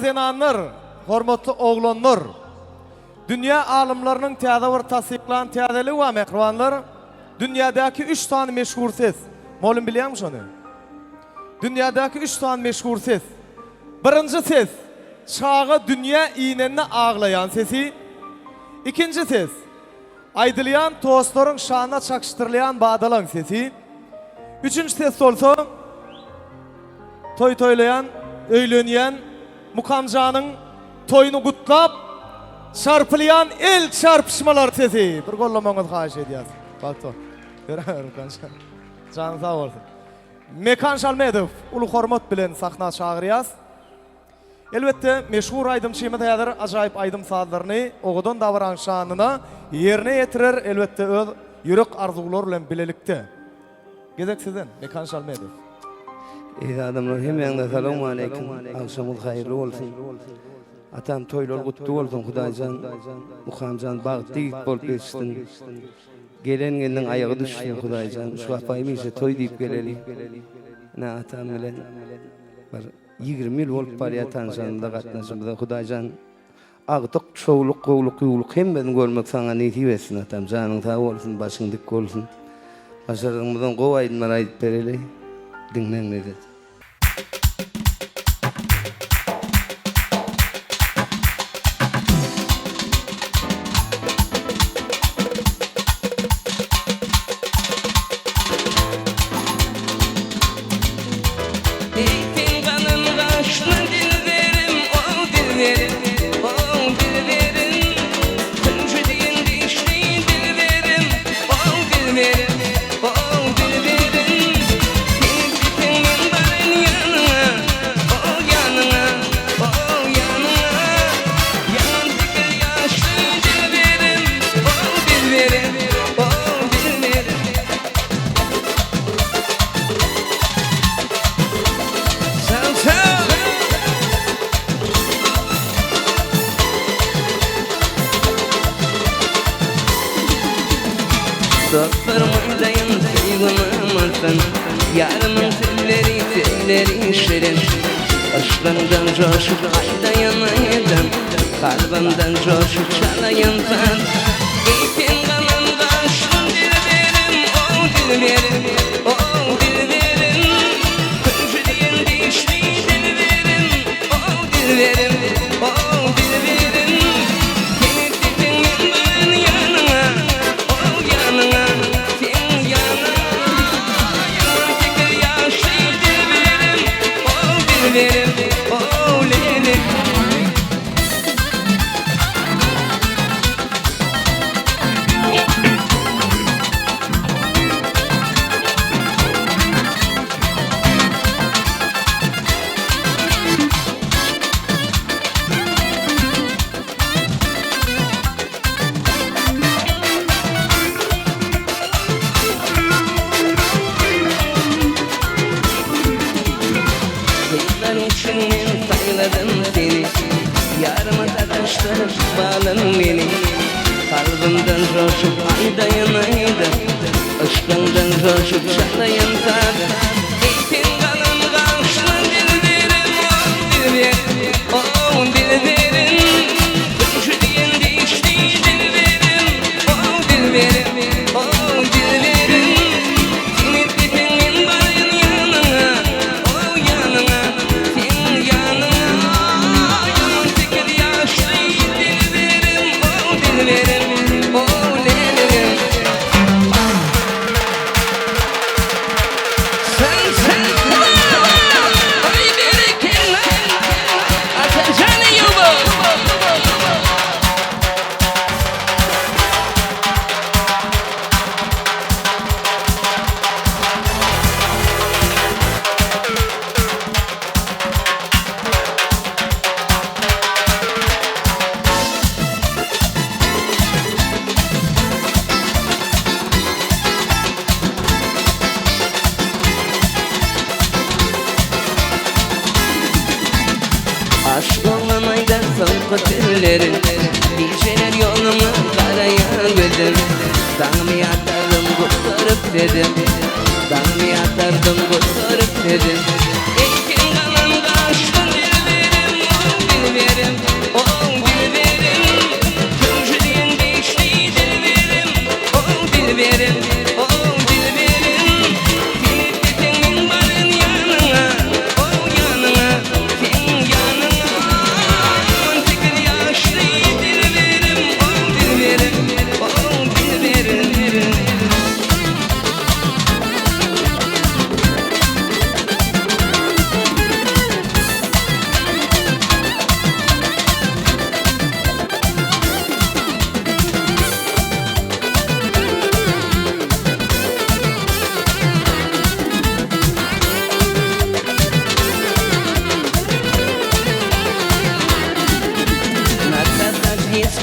zenanlar, hormatly oglanlar. Dünya alimlerinin täze bir tasdiqlan täzeli we mehribanlar. Dünyadaki 3 tane meşhur ses. Molum bilýär misin onu? Dünyadaki 3 tane meşhur ses. Birinci ses, çağı dünya iğnenine ağlayan sesi. İkinci ses, aydılayan toğustların şanına çakıştırlayan bağdalan sesi. Üçüncü ses olsa, toy toylayan, öylönyen, mukamcanın toyunu kutlap, çarpılayan el çarpışmalar sesi. Bir kollamanız xahiş ediyaz. Bak to. Görüyorum kanşan. Canı sağ olsun. Mekan Şalmedov, ulu hormat bilen sahna çağırıyaz. Elbette meşhur aydımçıyımı dayadır, acayip aydım saatlerini, oğudun davran şanına yerine yetirir, elbette öz yürek arzular ile bilelikte. Gezek sizden, Mekan Şalmedov. İyi adamlar, hemen de selamun aleyküm, akşamın hayırlı olsun. Atam toylar kutlu olsun, Hudaycan, Muhamcan, bağıttı ilk bol geçtin. Gelen gelin ayağı düştün, Hudaycan, şu apayımı ise toy deyip geleli. Ne atam bilen, 20 yıl olup barıya tanışanında katlaşımda, Hudaycan, ağıtık, çoğuluk, qoğuluk, yuğuluk, hem ben görmek sana neti versin atam, canın sağ olsun, başın dik olsun. Başarımızdan qov aydınlar aydıp bereli, dinlen ne dedi. Dostlarımın dayın sevgimimizsin, yarımın telleri şirin. Aşkından coşup aydayanaydım, kalbimden coşup çalayın sen. İpin kanında aşkın dilberim, dilberim, dilberim. Kıncı diyen dişli dilberim, dilberim, dilberim. Seni tipinin ben yanına, yanına, sen yanına. Yanındaki yaşlı dilberim, dilberim, dilberim. Yıllar için ben sayladım seni, yarıma takıştırıp bağladın beni. Kalbimden coşup aydayanaydım, aşkından coşup çalayan tabi. İpin kanında aşkın dilberim, dilberim, dilberim. Kıncı diyen dişli dilberim, dilberim, dilberim. Senin tipinin barın yanına, yanına, sen yanına. Yanındaki yaşlı dilberim, dilberim, dilberim. Sen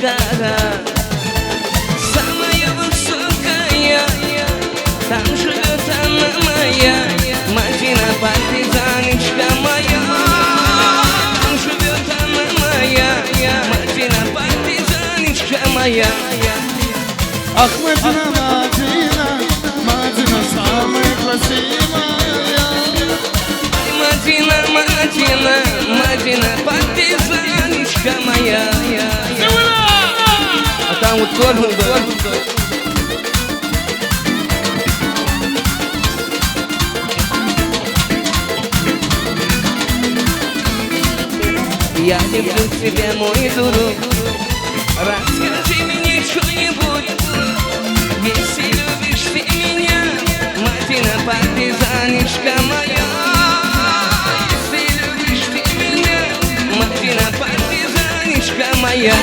Аскара самая высокая, там живет она моя, Мадина партизаночка моя. Там живет она моя, Мадина партизаночка моя. Ах, Мадина, Мадина, Мадина самая красивая. Мадина, Мадина, Мадина партизаночка моя. А там вот Гордон. Я люблю тебя, мой друг. Расскажи мне что-нибудь, если любишь ты меня, Мадина партизаночка моя. Если любишь ты меня, Мадина партизаночка моя.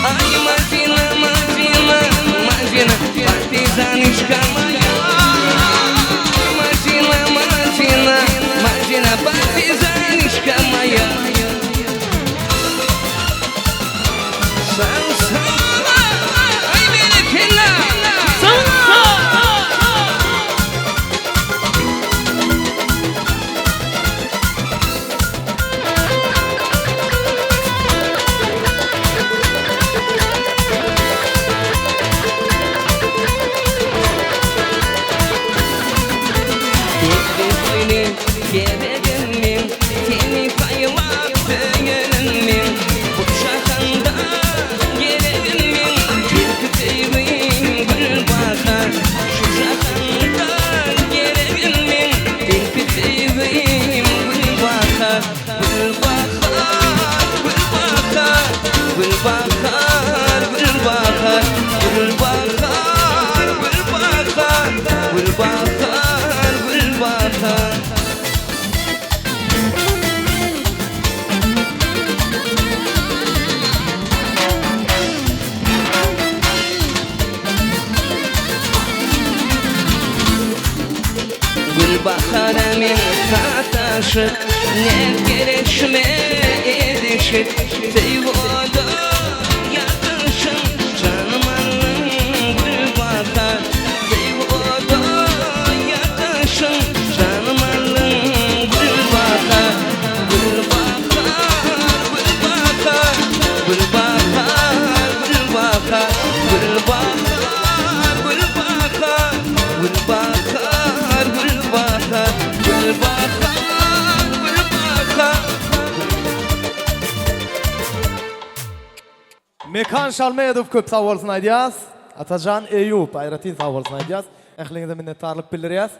Ай, Мадина, Мадина, Мадина партизаночка моя. Мадина, Мадина, Мадина партизаночка моя. Gebeğimin seni saymak değerimin bu şakanda gereğimin bir küpeğimin gül bakar şu şakanda gereğimin bir küpeğimin gül bakar gül bakar gül bakar gül bakar gül bakar gül bakar gül bakar gül bakar gül bakar. Gülbahara men sataşık ne gerekme edişik Seyvoda yatışın canım anım Gülbahar Seyvoda yatışın canım anım Gülbahar Gülbahar Gülbahar Gülbahar Gülbahar Gülbahar Gülbahar Gülbahar Gülbahar Mekan Şalmayedov köp sağ olsun aydiyaz. Atacan Eyüp ayratin sağ olsun aydiyaz. Ehliňize minnetdarlyk bildirýäs.